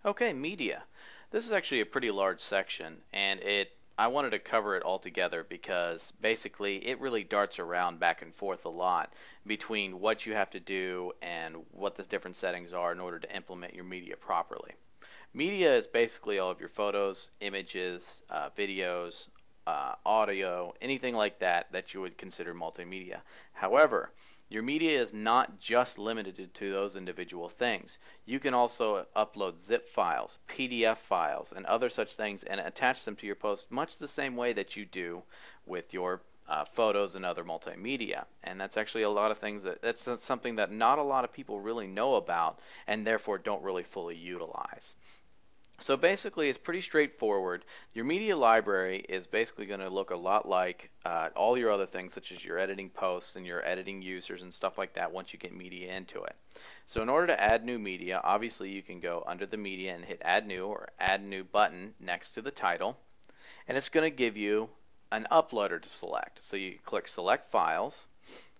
Okay, media. This is actually a pretty large section, and I wanted to cover it all together because basically it really darts around back and forth a lot between what you have to do and what the different settings are in order to implement your media properly. Media is basically all of your photos, images, videos, audio, anything like that that you would consider multimedia. However, your media is not just limited to those individual things. You can also upload zip files, PDF files, and other such things and attach them to your post much the same way that you do with your photos and other multimedia. And that's actually a lot of things that's something that not a lot of people really know about and therefore don't really fully utilize. So basically, it's pretty straightforward. Your media library is basically going to look a lot like all your other things, such as your editing posts and your editing users and stuff like that once you get media into it. So in order to add new media, obviously you can go under the media and hit add new or add new button next to the title. And it's going to give you an uploader to select. So you click select files,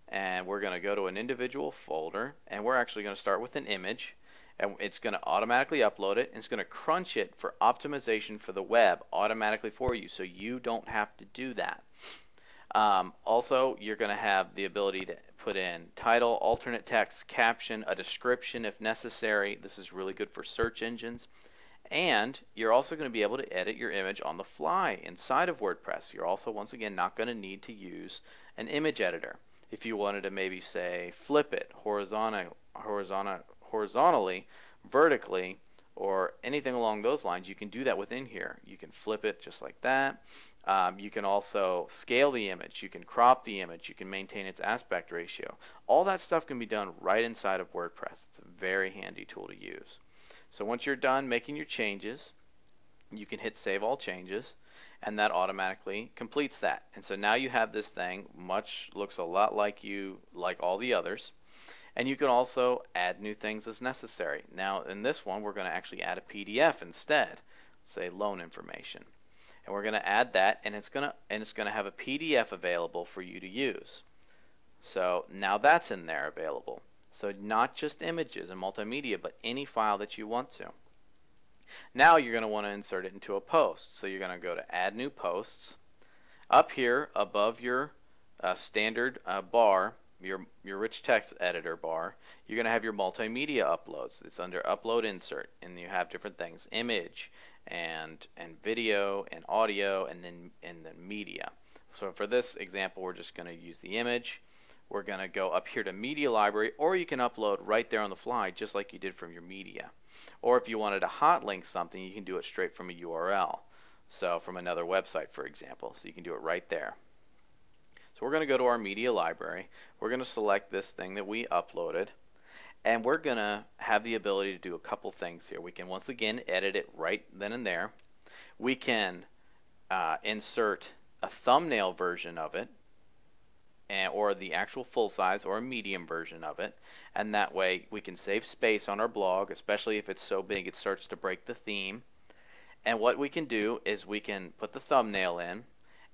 and we're going to go to an individual folder, and we're actually going to start with an image, and it's going to automatically upload it, and it's going to crunch it for optimization for the web automatically for you, so you don't have to do that. Also, you're going to have the ability to put in title, alternate text, caption, a description if necessary. This is really good for search engines. And you're also going to be able to edit your image on the fly inside of WordPress. You're also, once again, not going to need to use an image editor. If you wanted to maybe say flip it horizontally, vertically, or anything along those lines, you can do that within here. You can flip it just like that. You can also scale the image. You can crop the image. You can maintain its aspect ratio. All that stuff can be done right inside of WordPress. It's a very handy tool to use. So once you're done making your changes, you can hit Save All Changes, and that automatically completes that. And so now you have this thing, looks a lot like all the others. And you can also add new things as necessary. Now in this one, we're going to actually add a PDF instead, say loan information. And we're going to add that, and it's going to have a PDF available for you to use. So now that's in there available. So not just images and multimedia, but any file that you want to. Now you're going to want to insert it into a post. So you're going to go to Add New Posts. Up here above your standard bar, your rich text editor bar, you're going to have your multimedia uploads. It's under Upload Insert, and you have different things: image and video and audio, and then media. So for this example, we're just going to use the image. We're going to go up here to Media Library, or you can upload right there on the fly just like you did from your media. Or if you wanted to hot link something, you can do it straight from a URL. So from another website, for example. So you can do it right there. So we're going to go to our Media Library. We're going to select this thing that we uploaded, and we're going to have the ability to do a couple things here. We can once again edit it right then and there. We can insert a thumbnail version of it, or the actual full size or a medium version of it, and that way we can save space on our blog, especially if it's so big it starts to break the theme. And what we can do is we can put the thumbnail in,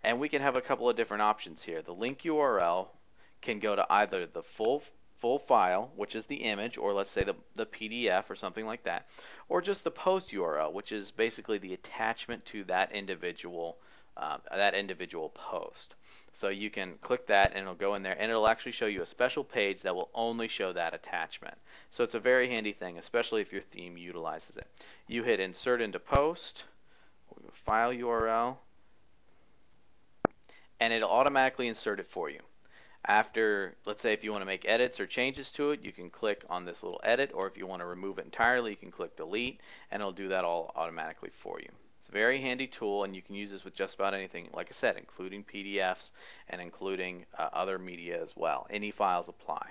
and we can have a couple of different options here. The link URL can go to either the full file, which is the image, or let's say the PDF or something like that, or just the post URL, which is basically the attachment to that individual post. So you can click that, and it'll go in there, and it'll actually show you a special page that will only show that attachment. So it's a very handy thing, especially if your theme utilizes it. You hit Insert into Post, File URL, and it'll automatically insert it for you. After, let's say if you want to make edits or changes to it, you can click on this little edit, or if you want to remove it entirely, you can click delete, and it'll do that all automatically for you. It's a very handy tool, and you can use this with just about anything, like I said, including PDFs and including other media as well. Any files apply.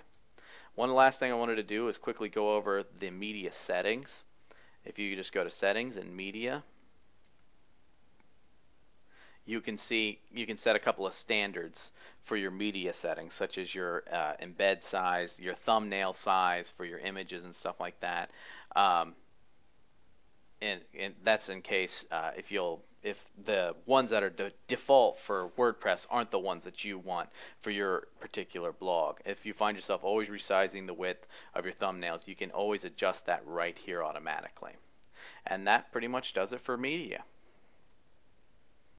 One last thing I wanted to do is quickly go over the media settings. If you just go to Settings and Media, you can set a couple of standards for your media settings, such as your embed size, your thumbnail size for your images and stuff like that. And that's in case if the ones that are default for WordPress aren't the ones that you want for your particular blog. If you find yourself always resizing the width of your thumbnails, you can always adjust that right here automatically. And that pretty much does it for media.